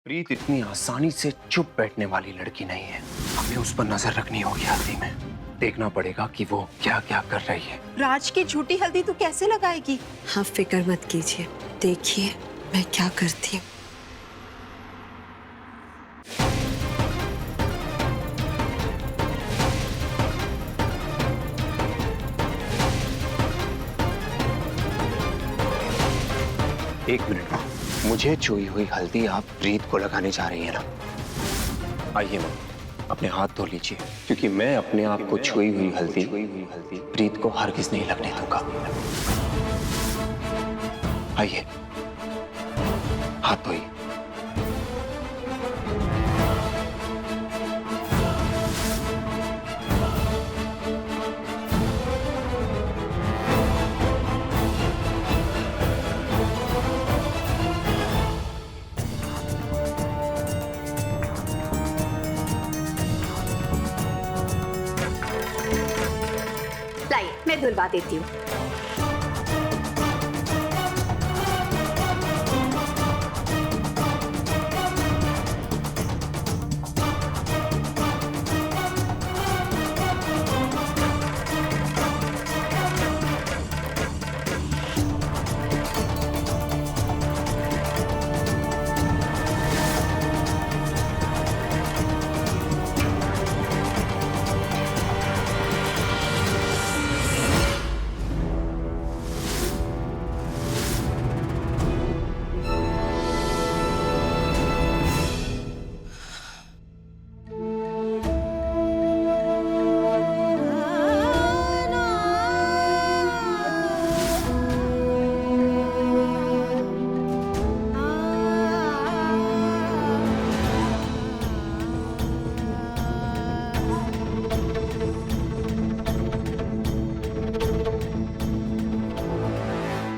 प्रीत इतनी आसानी से चुप बैठने वाली लड़की नहीं है। हमें उस पर नजर रखनी होगी हल्दी में। देखना पड़ेगा कि वो क्या क्या कर रही है। राज की झूठी हल्दी तू कैसे लगाएगी? हाँ, फिक्र मत कीजिए, देखिए मैं क्या करती हूँ। एक मिनट माँ, मुझे छुई हुई हल्दी आप प्रीत को लगाने जा रही है ना? आइए माँ, अपने हाथ धो लीजिए, क्योंकि मैं अपने आप को छुई हुई हल्दी प्रीत को हरगिज नहीं लगने दूंगा। आइए, हाथ धोइए। लाइए, मैं धुलवा देती हूँ।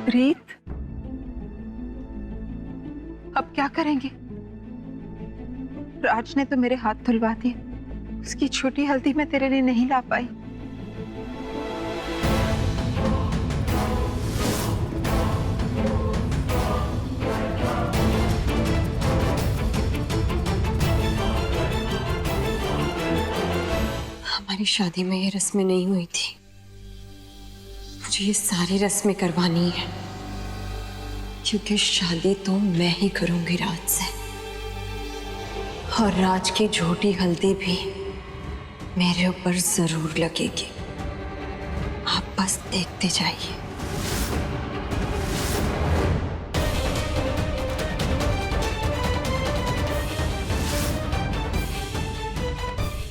प्रीत, अब क्या करेंगे? राज ने तो मेरे हाथ धुलवा दिए, उसकी छोटी हल्दी मैं तेरे लिए नहीं ला पाई। हमारी शादी में ये रस्में नहीं हुई थी, मुझे ये सारी रस्में करवानी है, क्योंकि शादी तो मैं ही करूंगी राज से, और राज की झूठी हल्दी भी मेरे ऊपर जरूर लगेगी। आप बस देखते जाइए।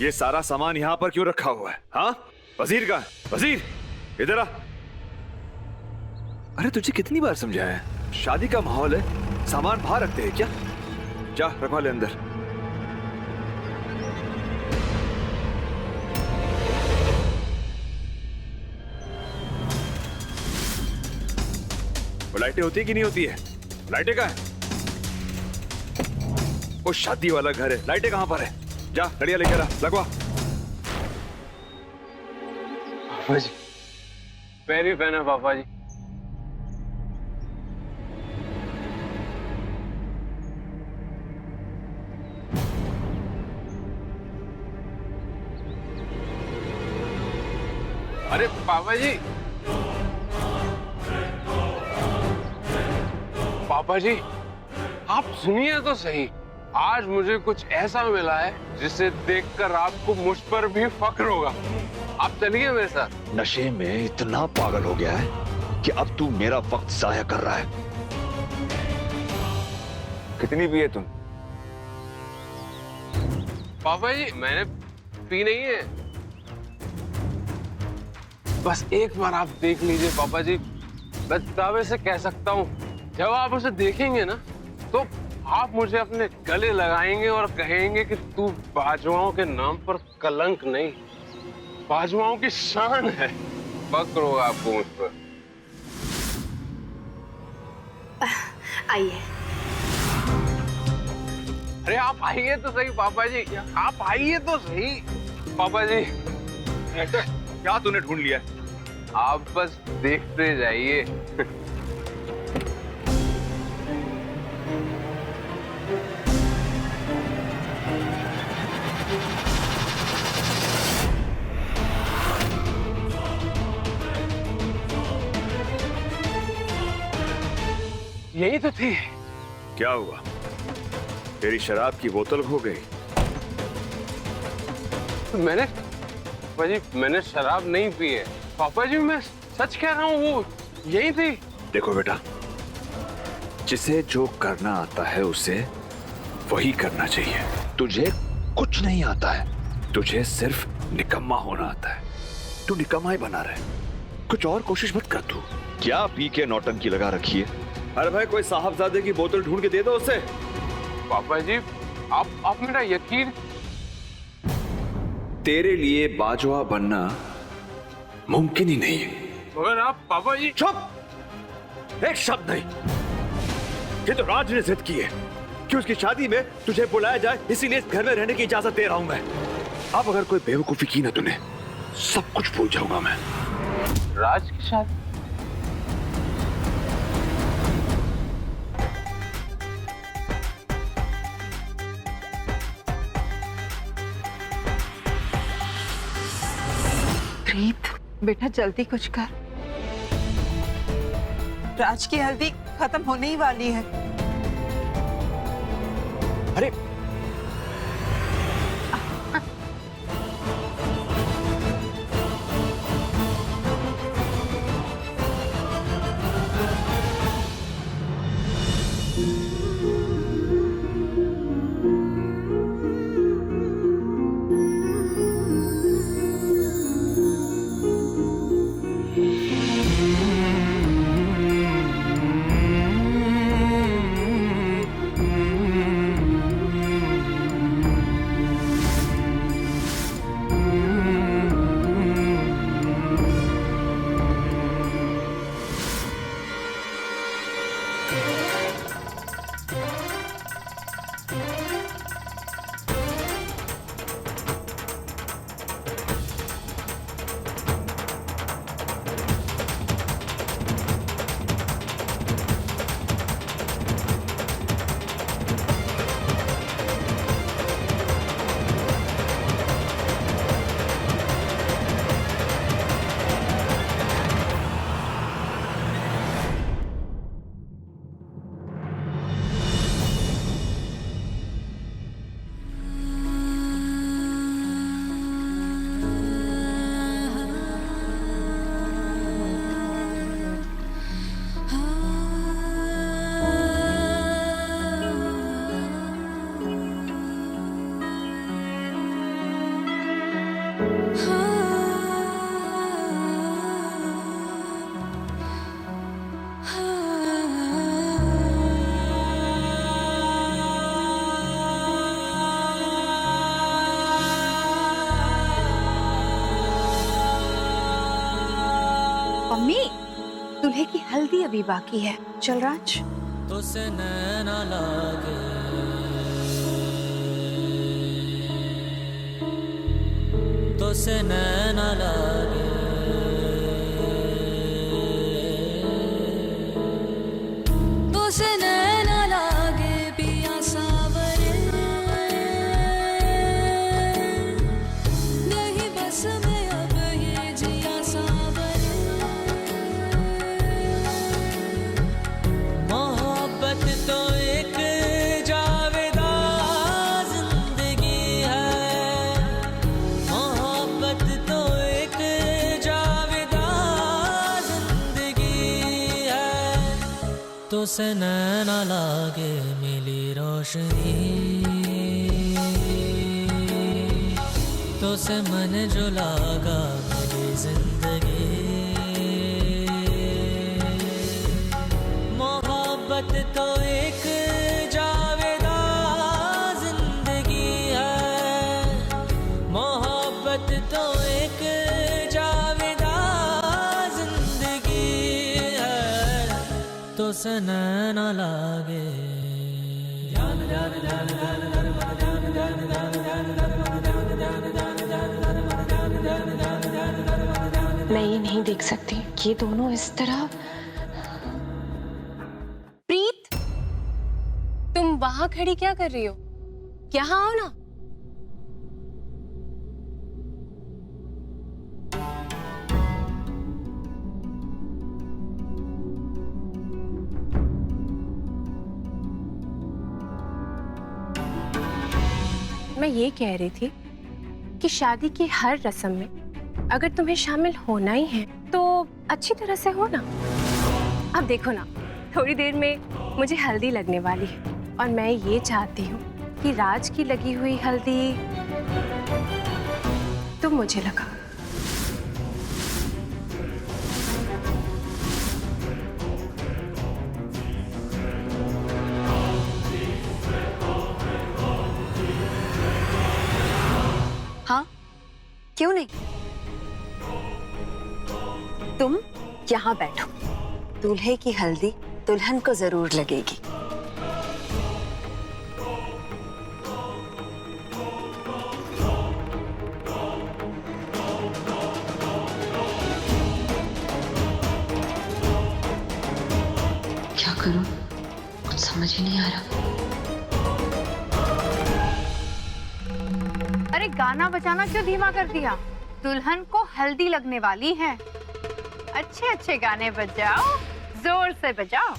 ये सारा सामान यहाँ पर क्यों रखा हुआ है? हाँ, वजीर का वजीर, इधर आ। अरे तुझे कितनी बार समझाया है, शादी का माहौल है, सामान बाहर रखते हैं क्या? जा रखवा ले अंदर। वो लाइटें होती है कि नहीं होती है? लाइटें कहाँ है? वो शादी वाला घर है, लाइटें कहाँ पर है? जा लड़िया लेकर आ, लगवा। पापा जी, पैरी फैन है पापा जी। अरे पापा जी, पापा जी, आप सुनिए तो सही। आज मुझे कुछ ऐसा मिला है जिसे देखकर आपको मुझ पर भी फक्र होगा। आप चलिए मेरे साथ। नशे में इतना पागल हो गया है कि अब तू मेरा वक्त जाया कर रहा है। कितनी पिए तुम? पापा जी, मैंने पी नहीं है, बस एक बार आप देख लीजिए पापा जी। मैं दावे से कह सकता हूँ, जब आप उसे देखेंगे ना तो आप मुझे अपने गले लगाएंगे और कहेंगे कि तू बाजवाओं के नाम पर कलंक नहीं, बाजवाओं की शान है। फक्र होगा आपको मुझ पर। आइए। अरे आप आइए तो सही पापा जी, आप आइए तो सही पापा जी। क्या तूने ढूंढ लिया? आप बस देखते जाइए। यही तो थी। क्या हुआ? तेरी शराब की बोतल खो गई? मैंने पापा जी, मैंने शराब नहीं पी है पापा जी, मैं सच कह रहा हूँ, वो यही थी। देखो बेटा, जिसे जो करना आता है उसे वही करना चाहिए। तुझे कुछ नहीं आता है। तुझे सिर्फ निकम्मा होना आता है। तू निकम्मा ही बना रहे, कुछ और कोशिश मत कर तू। क्या पी के नौटंकी लगा रखी है? अरे भाई, कोई साहबजादे की बोतल ढूंढ के दे दो उसे। पापा जी, आप मेरा यकीन। तेरे लिए बाजवा बनना मुमकिन ही नहीं है। मगर आप पापा जी। चुप! एक शब्द नहीं। ये तो राज ने जिद की है कि उसकी शादी में तुझे बुलाया जाए, इसीलिए इस घर में रहने की इजाजत दे रहा हूं मैं। अब अगर कोई बेवकूफी की ना तूने, सब कुछ भूल जाऊंगा मैं। राज की शादी? प्रीत, बेटा जल्दी कुछ कर। राज की हल्दी खत्म होने ही वाली है। अरे मम्मी, दूल्हे की हल्दी अभी बाकी है। चल राज। तो से नैना लागे, तो से नैना लागे, तो से नैना लागे पिया सावरे, नहीं बस में अब ये जिया सावरे। मोहब्बत तो एक जावेदा जिंदगी है, मोहब्बत तो एक जावेदा जिंदगी है। तो से नैना लागे मिली रोशनी, तो से मन जो लागा मिली जिंदगी। मोहब्बत तो एक जावेदा जिंदगी है, मोहब्बत तो एक जावेदा जिंदगी है। तो से नैना लागे, मैं ये नहीं देख सकती ये दोनों इस तरह। प्रीत, तुम वहां खड़ी क्या कर रही हो? यहाँ आओ ना। मैं ये कह रही थी कि शादी की हर रस्म में अगर तुम्हें शामिल होना ही है तो अच्छी तरह से हो ना। अब देखो ना, थोड़ी देर में मुझे हल्दी लगने वाली है और मैं ये चाहती हूँ कि राज की लगी हुई हल्दी तुम मुझे लगाओ। हाँ, क्यों नहीं? तुम यहाँ बैठो। दूल्हे की हल्दी दुल्हन को जरूर लगेगी। क्या करूं? कुछ समझ ही नहीं आ रहा। अरे गाना बजाना क्यों धीमा कर दिया? दुल्हन को हल्दी लगने वाली है। अच्छे अच्छे गाने बजाओ, जोर से बजाओ।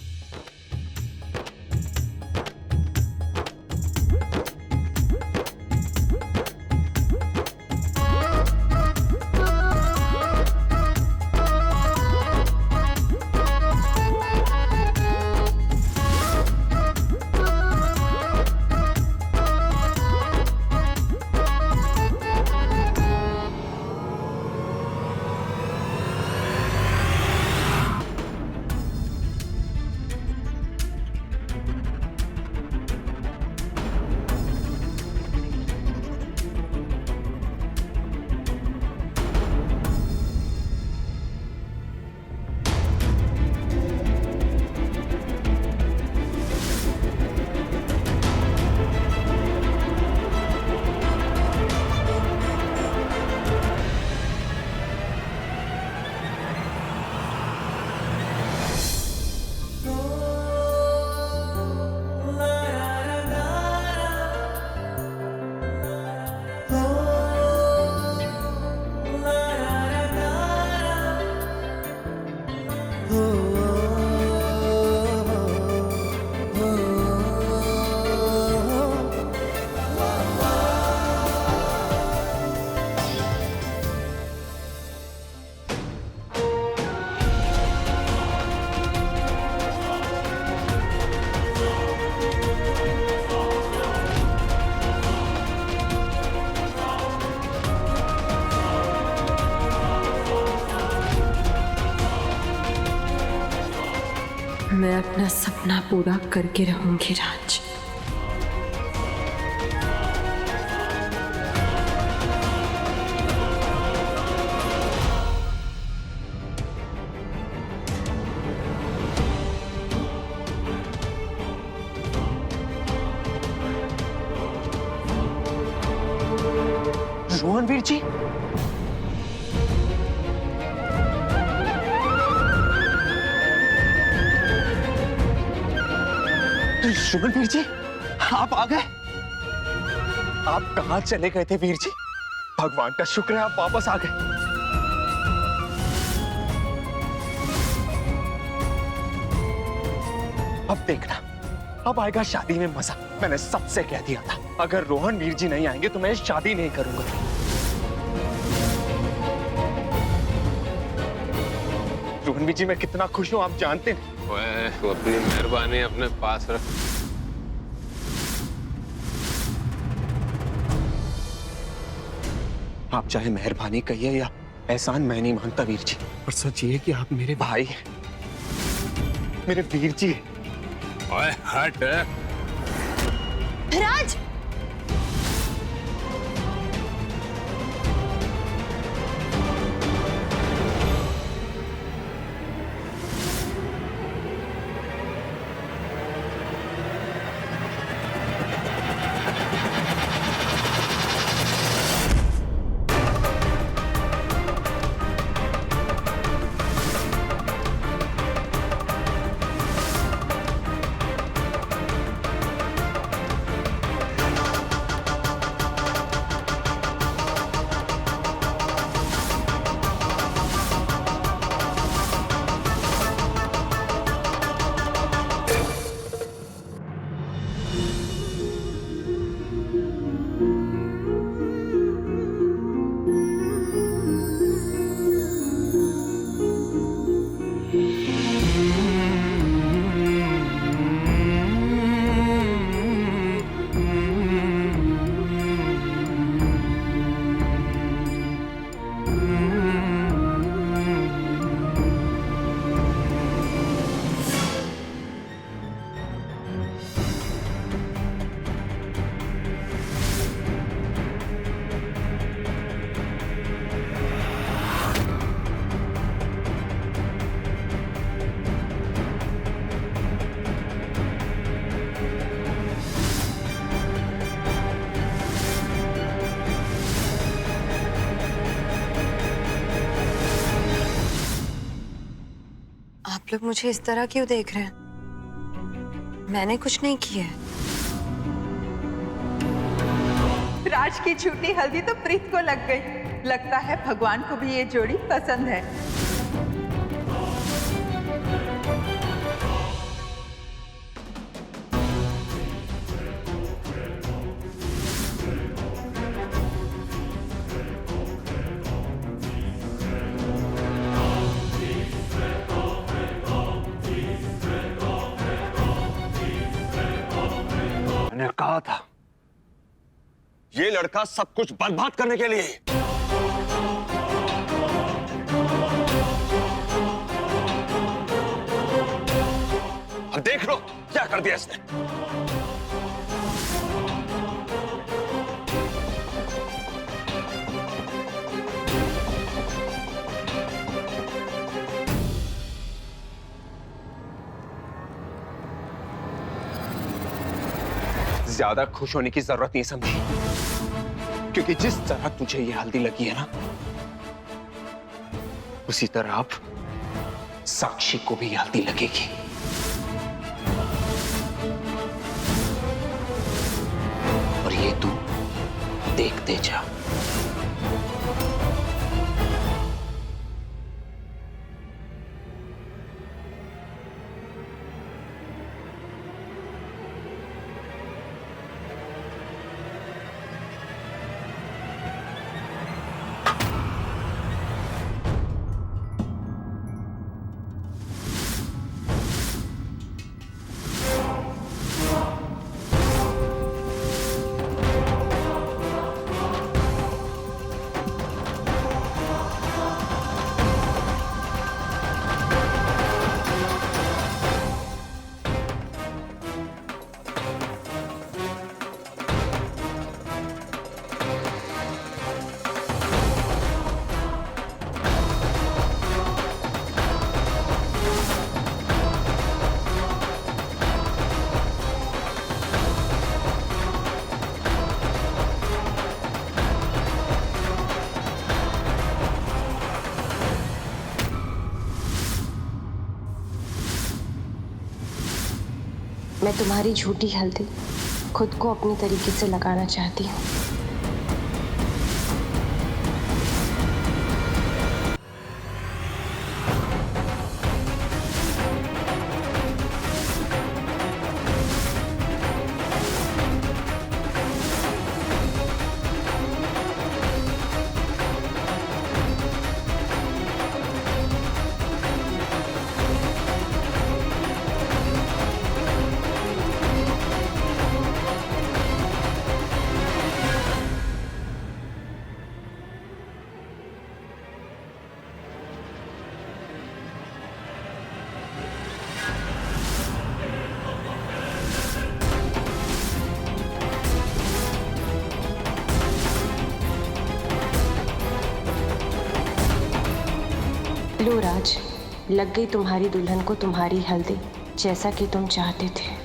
मैं अपना सपना पूरा करके रहूंगी राज। रोहनवीर जी, रोहनवीर जी, आप आ गए। आप कहाँ चले गए थे वीर जी? भगवान का शुक्र है आप वापस आ गए। अब देखना, अब आएगा शादी में मजा। मैंने सबसे कह दिया था, अगर रोहनवीर जी नहीं आएंगे तो मैं शादी नहीं करूंगा। रोहनवीर जी, मैं कितना खुश हूं आप जानते हैं। तू अपनी मेहरबानी अपने पास रख। आप चाहे मेहरबानी कहिए या एहसान, मैं नहीं मानता वीर जी, पर सच ये है कि आप मेरे भाई हैं, मेरे वीर जी हैं। ओए हट। राज, लोग मुझे इस तरह क्यों देख रहे हैं? मैंने कुछ नहीं किया है। राज की झूठी हल्दी तो प्रीत को लग गई। लगता है भगवान को भी ये जोड़ी पसंद है। मैंने कहा था ये लड़का सब कुछ बर्बाद करने के लिए। अब देख लो क्या कर दिया इसने। ज्यादा खुश होने की जरूरत नहीं समझी, क्योंकि जिस तरह तुझे ये हल्दी लगी है ना, उसी तरह अब साक्षी को भी हल्दी लगेगी। और ये तू देखते जा। मैं तुम्हारी झूठी हल्दी खुद को अपनी तरीके से लगाना चाहती हूँ। लो राज, लग गई तुम्हारी दुल्हन को तुम्हारी हल्दी, जैसा कि तुम चाहते थे।